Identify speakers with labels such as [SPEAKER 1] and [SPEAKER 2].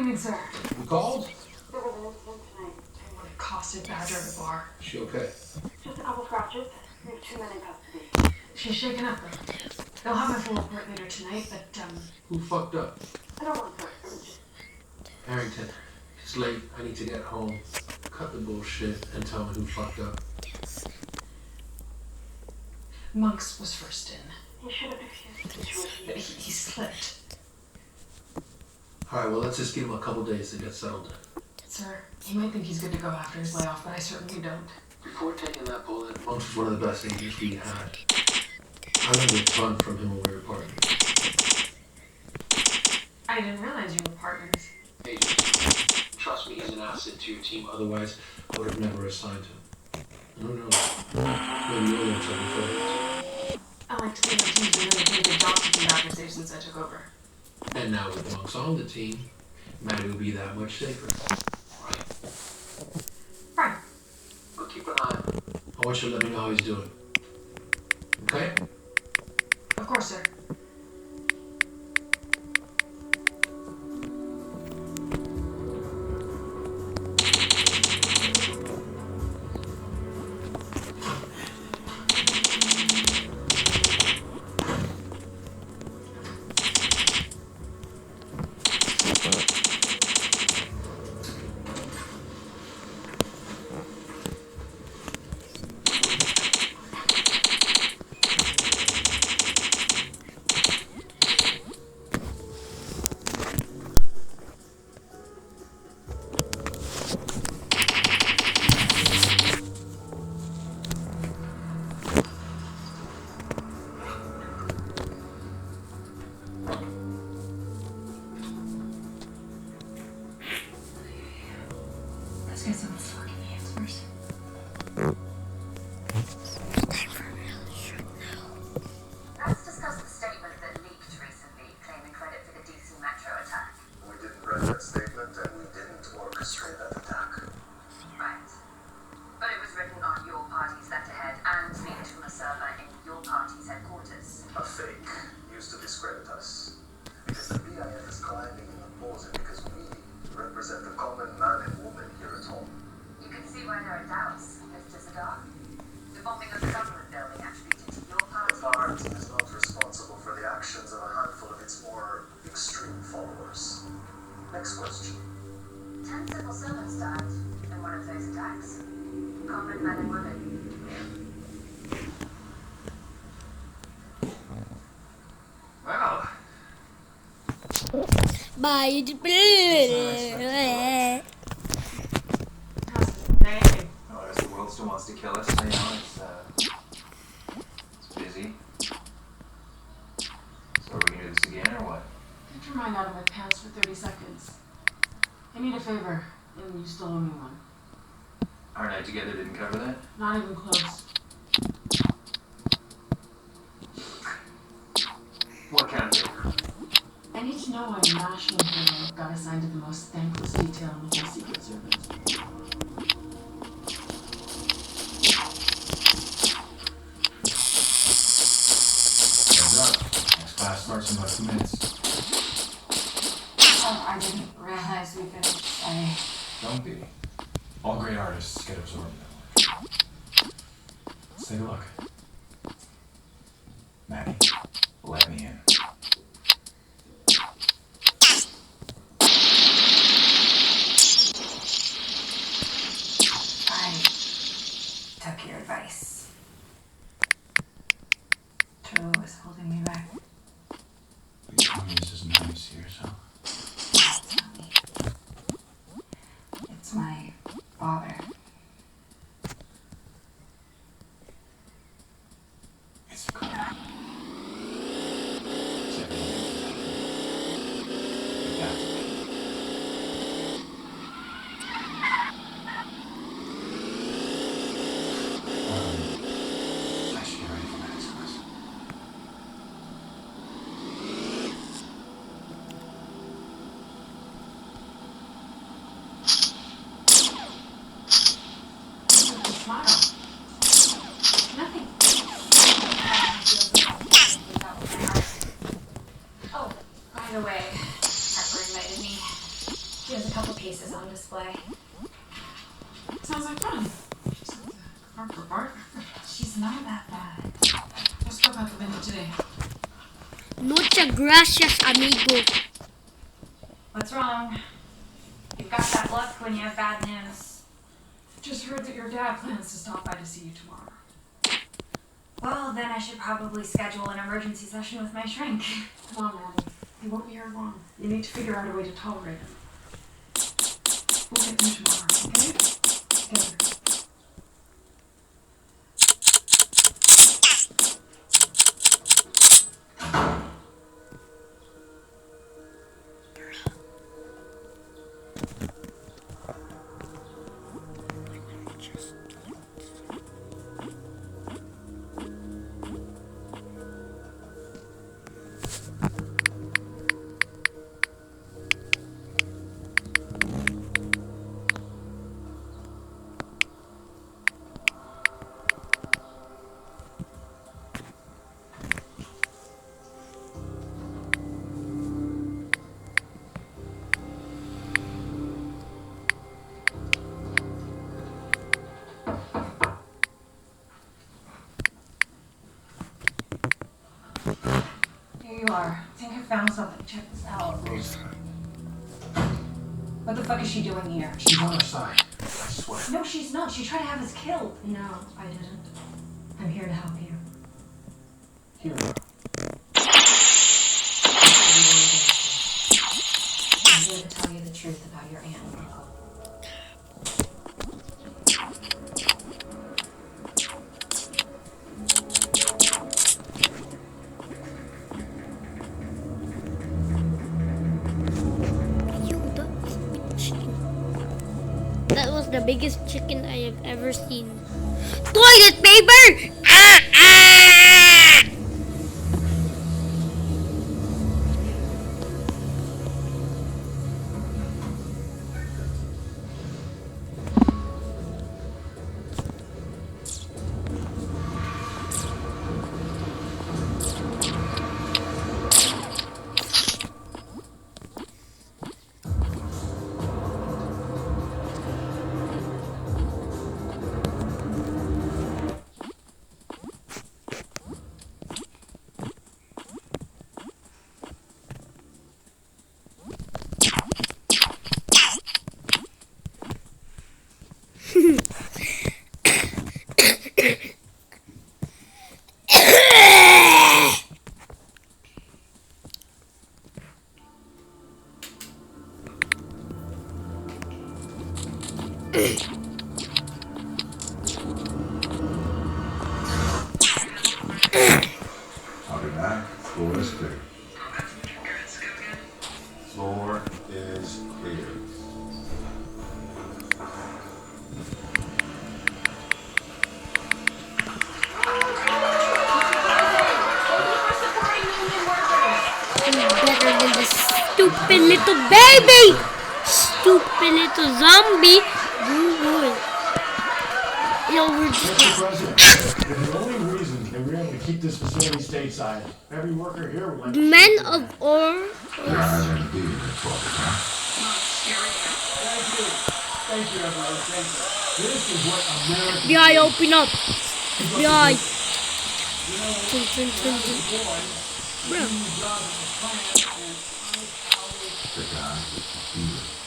[SPEAKER 1] evening, sir.
[SPEAKER 2] You called?
[SPEAKER 1] There was an incident tonight. Someone accosted Badger at a bar.
[SPEAKER 2] Is she okay?
[SPEAKER 1] Just a couple scratches. We have 2 men in custody. She's shaken up, though. They'll have my full report later tonight, but,
[SPEAKER 2] Who fucked up?
[SPEAKER 1] I don't want to just...
[SPEAKER 2] Harrington. It's late. I need to get home. Cut the bullshit and tell me who fucked up.
[SPEAKER 1] Monks was first in. He should have diffused the situation. He slipped.
[SPEAKER 2] Alright, well, let's just give him a couple days to get settled in.
[SPEAKER 1] Sir, he might think he's good to go after his layoff, but I certainly don't.
[SPEAKER 2] Before taking that bullet, Monks was one of the best agents we had. I learned a ton from him when we were partners.
[SPEAKER 1] I didn't realize you were partners.
[SPEAKER 2] Agent, trust me, he's an asset to your team. Otherwise, I would have never assigned him. And who knows? Maybe you'll learn something from it.
[SPEAKER 1] I like to think the team's been doing a pretty good job keeping back since I took over.
[SPEAKER 2] And now with Monks on the team, Maddie will be that much safer.
[SPEAKER 1] Right.
[SPEAKER 2] We'll keep an eye on him. I want you to let me know how he's doing. Okay?
[SPEAKER 1] Of course, sir. Let's get some fucking answers.
[SPEAKER 3] Let's discuss the statement that leaked recently, claiming credit for the DC Metro attack.
[SPEAKER 4] We didn't write that statement and we didn't orchestrate that attack.
[SPEAKER 3] Right. But it was written on your party's letterhead and leaked from a server in your party's headquarters.
[SPEAKER 4] A fake used to discredit us. Because the BIF is climbing in the polls and because we represent the common man and woman here at home.
[SPEAKER 3] You can see why there are doubts, Mr. Zadar. The bombing of the government building attributed to your
[SPEAKER 4] The
[SPEAKER 3] party.
[SPEAKER 4] party is not responsible for the actions of a handful of its more extreme followers. Next question.
[SPEAKER 3] 10 civil servants died in one of those attacks. Common men and women.
[SPEAKER 2] Wow.
[SPEAKER 5] Bye.
[SPEAKER 1] Hey.
[SPEAKER 6] Oh, as the world still wants to kill us, you know, it's busy. So are we gonna do this again or what?
[SPEAKER 1] Get your mind out of my pants for 30 seconds. I need a favor, and you still owe me one.
[SPEAKER 6] Our night together didn't cover that?
[SPEAKER 1] Not even close.
[SPEAKER 6] What kind of favor?
[SPEAKER 1] I need to know why a national hero got assigned to the most thankless detail in the whole Secret Service.
[SPEAKER 6] Heads up. Next class starts in about 2 minutes.
[SPEAKER 1] Oh, I didn't realize we finished.
[SPEAKER 6] Don't be. All great artists get absorbed in that way. Let's take a look. Maddie, let me in.
[SPEAKER 3] I took your advice. True was holding me back.
[SPEAKER 6] You told me this isn't nice here, so.
[SPEAKER 3] Tell me. It's my father.
[SPEAKER 6] It's good.
[SPEAKER 5] There's a couple pieces on display.
[SPEAKER 1] Sounds like fun. Just have to park for part.
[SPEAKER 5] She's not that bad.
[SPEAKER 1] Let's go out the window today.
[SPEAKER 7] Muchas gracias, amigo.
[SPEAKER 5] What's wrong? You've got that look when you have bad news.
[SPEAKER 1] Just heard that your dad plans to stop by to see you tomorrow.
[SPEAKER 5] Well, then I should probably schedule an emergency session with my shrink.
[SPEAKER 1] Come on, Maddie. He won't be here long. You need to figure out a way to tolerate him. We'll get them tomorrow, okay? Together.
[SPEAKER 5] Here you are. I think I found something. Check this out. What the fuck is she doing here?
[SPEAKER 2] She's on our side. I swear.
[SPEAKER 5] No, she's not. She tried to have us killed.
[SPEAKER 1] No, I didn't. I'm here to help you.
[SPEAKER 2] Here.
[SPEAKER 5] I'm here to tell you the truth about your aunt and uncle.
[SPEAKER 7] That was the biggest chicken I have ever seen. Toilet paper! Ah, ah!
[SPEAKER 6] Copy that. Floor is clear. Floor is clear.
[SPEAKER 7] I'm better than this stupid little baby! Stupid little zombie! Boo boy. Yo, we're just.
[SPEAKER 8] Mr. President, the only reason that we're able to keep this facility stateside, every worker here will
[SPEAKER 7] Men of Or.
[SPEAKER 8] Thank you, everyone. Thank you. This is what America
[SPEAKER 7] FBI, open up! FBI! Turn. Bro.
[SPEAKER 8] The guy with the fear.